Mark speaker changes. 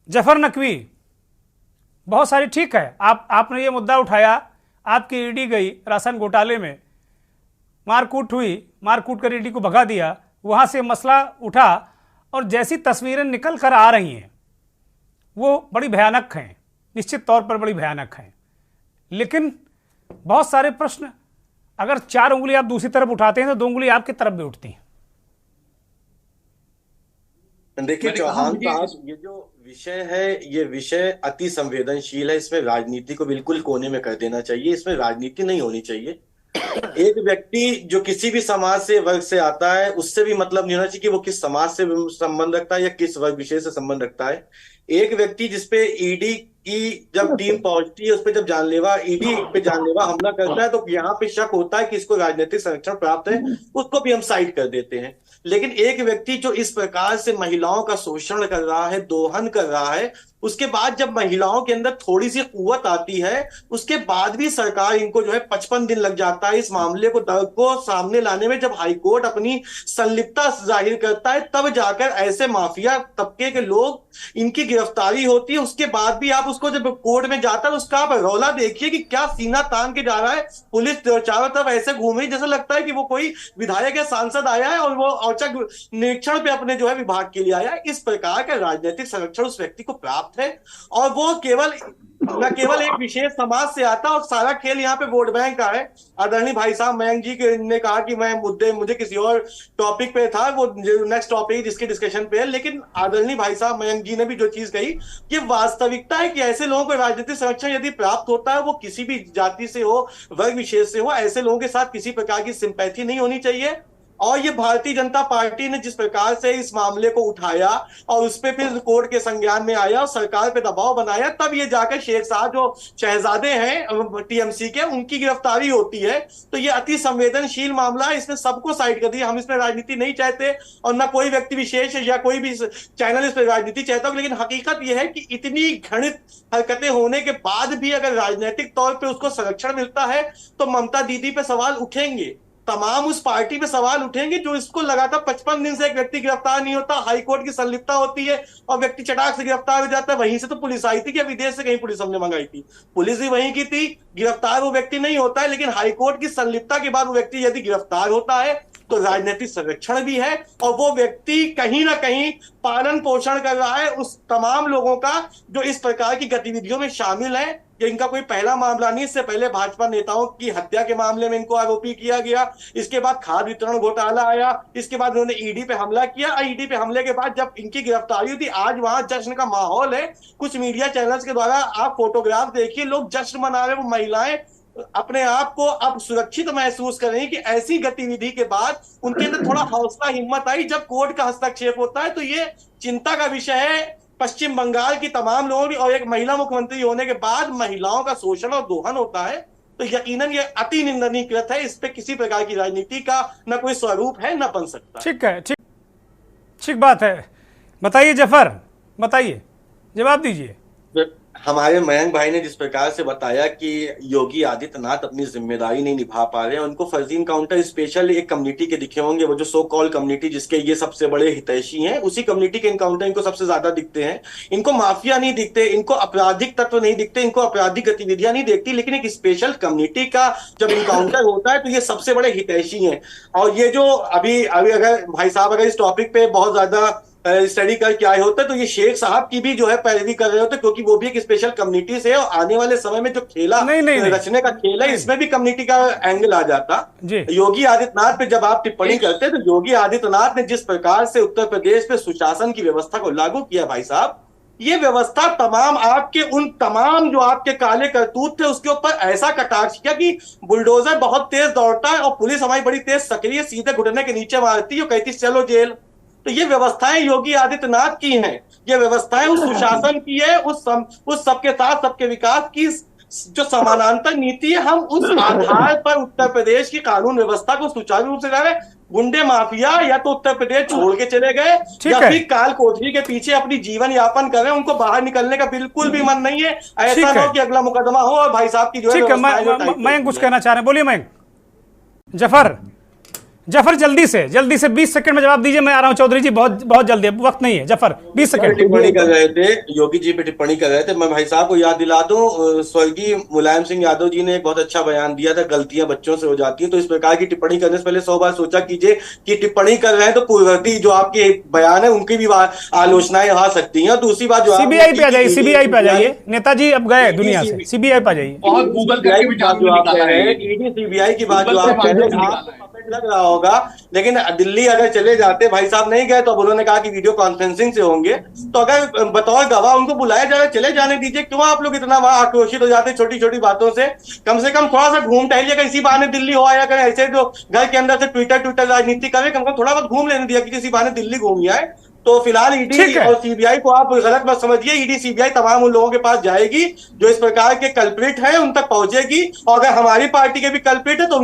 Speaker 1: जफर नकवी, बहुत सारी, ठीक है, आपने ये मुद्दा उठाया, आपकी ईडी गई राशन घोटाले में, मारकूट हुई, मारकूट कर ईडी को भगा दिया, वहां से मसला उठा और जैसी तस्वीरें निकल कर आ रही हैं वो बड़ी भयानक हैं, निश्चित तौर पर बड़ी भयानक हैं। लेकिन बहुत सारे प्रश्न, अगर 4 उंगली आप दूसरी तरफ उठाते हैं तो 2 उंगली आपकी तरफ भी उठती हैं।
Speaker 2: देखिए चौहान साहब, ये जो विषय है ये विषय अति संवेदनशील है। इसमें राजनीति को बिल्कुल कोने में कर देना चाहिए। इसमें राजनीति नहीं होनी चाहिए। एक व्यक्ति जो किसी भी समाज से वर्ग से आता है उससे भी मतलब नहीं होना चाहिए कि वो किस समाज से संबंध रखता है या किस वर्ग विशेष से संबंध रखता है। एक व्यक्ति जिसपे ईडी की जब टीम पहुंचती है, उस पे जब जानलेवा ईडी पे जानलेवा हमला करता है तो यहाँ पे शक होता है कि इसको राजनीतिक संरक्षण प्राप्त है, उसको भी हम साइड कर देते हैं। लेकिन एक व्यक्ति जो इस प्रकार से महिलाओं का शोषण कर रहा है, दोहन कर रहा है, उसके बाद जब महिलाओं के अंदर थोड़ी सी कुव्वत आती है, उसके बाद भी सरकार इनको जो है 55 दिन लग जाता है इस मामले को सामने लाने में। जब हाईकोर्ट अपनी संलिप्तता जाहिर करता है तब जाकर ऐसे माफिया तबके के लोग, इनकी गिरफ्तारी होती है। उसके बाद भी आप उसको जब कोर्ट में जाता है उसका आप रौला देखिए कि क्या सीना तान के जा रहा है। पुलिस चारों तरफ ऐसे घूम रही जैसा लगता है कि वो कोई विधायक या सांसद आया है और वो औचक निरीक्षण पे अपने जो है विभाग के लिए आया है। इस प्रकार का राजनीतिक संरक्षण उस व्यक्ति को प्राप्त है और वो केवल एक विशेष समाज से आता और सारा खेल यहाँ पे वोट बैंक का है। आदरणीय भाई साहब मयंक जी ने कहा कि मुझे किसी और टॉपिक पे था, वो नेक्स्ट टॉपिक जिसके डिस्कशन पे है। लेकिन आदरणीय भाई साहब मयंक जी ने भी जो चीज कही, ये वास्तविकता है कि ऐसे लोगों को राजनीतिक संरक्षण यदि प्राप्त होता है, वो किसी भी जाति से हो, वर्ग विशेष से हो, ऐसे लोगों के साथ किसी प्रकार की सिंपैथी नहीं होनी चाहिए। और ये भारतीय जनता पार्टी ने जिस प्रकार से इस मामले को उठाया और उस पर फिर कोर्ट के संज्ञान में आया और सरकार पे दबाव बनाया, तब ये जाकर शेख साहब जो शहजादे हैं टीएमसी के, उनकी गिरफ्तारी होती है। तो ये अति संवेदनशील मामला है, इसमें सबको साइड कर दिया। हम इसमें राजनीति नहीं चाहते और ना कोई व्यक्ति विशेष या कोई भी चैनल इस पर राजनीति चाहता हो, लेकिन हकीकत यह है कि इतनी घृणित हरकतें होने के बाद भी अगर राजनीतिक तौर पर उसको संरक्षण मिलता है तो ममता दीदी पे सवाल उठेंगे, तमाम उस पार्टी पे सवाल उठेंगे जो इसको लगातार 55 दिन से एक व्यक्ति गिरफ्तार नहीं होता, हाईकोर्ट की संलिप्तता होती है और व्यक्ति चटाक से गिरफ्तार हो जाता है। वहीं से तो पुलिस आई थी कि विदेश से कहीं पुलिस हमने मंगाई थी, पुलिस भी वहीं की थी। गिरफ्तार वो व्यक्ति नहीं होता है, लेकिन हाईकोर्ट की संलिप्तता के बाद वो व्यक्ति यदि गिरफ्तार होता है तो राजनीतिक संरक्षण भी है और वो व्यक्ति कहीं ना कहीं पालन पोषण कर रहा है उस तमाम लोगों का जो इस प्रकार की गतिविधियों में शामिल है। ये इनका कोई पहला मामला नहीं, इससे पहले भाजपा नेताओं की हत्या के मामले में इनको आरोपी किया गया, इसके बाद खाद वितरण घोटाला आया, इसके बाद उन्होंने ईडी पे हमला किया। ईडी पे हमले के बाद जब इनकी गिरफ्तारी हुई, आज वहां जश्न का माहौल है। कुछ मीडिया चैनल्स के द्वारा आप फोटोग्राफ देखिए, लोग जश्न मना रहे, वो महिलाएं अपने आप को अब सुरक्षित महसूस कर रही कि ऐसी गतिविधि के बाद उनके अंदर थोड़ा हौसला हिम्मत आई। जब कोर्ट का हस्तक्षेप होता है तो ये चिंता का विषय है पश्चिम बंगाल की तमाम लोगों की, और एक महिला मुख्यमंत्री होने के बाद महिलाओं का शोषण और दोहन होता है तो यकीनन ये अति निंदनीय कृत है। इस पे किसी प्रकार की राजनीति का न कोई स्वरूप है न बन सकता।
Speaker 1: ठीक है, ठीक बात है। बताइए जफर, बताइए, जवाब दीजिए।
Speaker 2: हमारे मयंक भाई ने जिस प्रकार से बताया कि योगी आदित्यनाथ अपनी जिम्मेदारी नहीं निभा पा रहे हैं, उनको फर्जी इनकाउंटर स्पेशल एक कम्युनिटी के दिखे होंगे, वो जो सो कॉल कम्युनिटी जिसके ये सबसे बड़े हितैषी हैं, उसी कम्युनिटी के इनकाउंटर इनको सबसे ज्यादा दिखते हैं। इनको माफिया नहीं दिखते, इनको आपराधिक तत्व नहीं दिखते, इनको आपराधिक गतिविधियां नहीं दिखती, लेकिन एक स्पेशल कम्युनिटी का जब इनकाउंटर होता है तो ये सबसे बड़े हितैषी हैं। और ये जो अभी अगर भाई साहब अगर इस टॉपिक पे बहुत ज्यादा स्टडी करके आए होते तो ये शेख साहब की भी जो है पैरवी कर रहे होते, क्योंकि वो भी एक स्पेशल कम्युनिटी से है और आने वाले समय में जो खेला रचने का खेल है इसमें भी कम्युनिटी का एंगल आ जाता। योगी आदित्यनाथ पे जब आप टिप्पणी करते तो योगी आदित्यनाथ ने जिस प्रकार से उत्तर प्रदेश पे सुशासन की व्यवस्था को लागू किया भाई साहब, ये व्यवस्था तमाम आपके उन तमाम जो आपके काले करतूत थे उसके ऊपर ऐसा कटाक्ष किया कि बुलडोजर बहुत तेज दौड़ता है और पुलिस हमारी बड़ी तेज सक्रिय सीधे घुटने के नीचे मारती है और कहती चलो जेल। तो ये व्यवस्थाएं योगी आदित्यनाथ की हैं, ये व्यवस्थाएं उस सुशासन की है, उस सबके साथ सबके विकास की जो समानांतर नीति है। हम उस आधार पर उत्तर प्रदेश की कानून व्यवस्था को सुचारू रूप से जा रहे। गुंडे माफिया या तो उत्तर प्रदेश छोड़ के चले गए या फिर काल कोठरी के पीछे अपनी जीवन यापन कर रहे हैं, उनको बाहर निकलने का बिल्कुल भी मन नहीं है। ऐसा ना हो कि अगला मुकदमा हो और भाई साहब की जो है।
Speaker 1: मैं कुछ कहना चाह रहे हैं, बोलिए। मैं जफर जल्दी से 20 सेकंड में जवाब दीजिए। मैं आ रहा हूं चौधरी जी, बहुत बहुत जल्दी, वक्त नहीं है। जफर 20 सेकंड।
Speaker 2: टिप्पणी कर रहे थे, योगी जी पे टिप्पणी कर रहे थे। मैं भाई साहब को याद दिला दूं, स्वर्गीय मुलायम सिंह यादव जी ने एक बहुत अच्छा बयान दिया था, गलतियां बच्चों से हो जाती हैं। तो इस प्रकार की टिप्पणी करने से पहले 100 बार सोचा कीजिए कि टिप्पणी कर रहे हैं तो पूर्ववर्ती जो आपके बयान है उनकी भी आलोचनाएं आ सकती हैं। दूसरी बात जो
Speaker 1: सीबीआई पे आ जाइए, सीबीआई पे आ जाइए। नेताजी अब गए दुनिया से, सीबीआई पे आ जाइए।
Speaker 3: और गूगल करके भी
Speaker 2: बात जो आप कह रहे हैं, ईडी सीबीआई की बात जो आप कह रहे हैं, आपको पकड़ लग रहा होगा, लेकिन दिल्ली अगर चले जाते, भाई साहब नहीं गए तो अब उन्होंने कहा कि वीडियो कॉन्फ्रेंसिंग से होंगे, तो अगर बतौर गवाह उनको बुलाया जाए, चले जाने दीजिए। क्यों आप लोग इतना वहां आक्रोशित हो जाते हैं छोटी छोटी बातों से? कम से कम थोड़ा सा घूम टहलिएगा, इसी बहाने दिल्ली हो आया करें। ऐसे जो घर के अंदर से ट्विटर राजनीति करे, कम से कम थोड़ा बहुत घूम लेने दिया कि किसी बहाने दिल्ली घूम आए। तो फिलहाल ईडी और सीबीआई को आप गलत मत समझिए। ईडी सीबीआई तमाम उन लोगों के पास जाएगी जो इस प्रकार के कल्प्रिट हैं, उन तक पहुंचेगी। और अगर हमारी पार्टी के भी कल्प्रिट है तो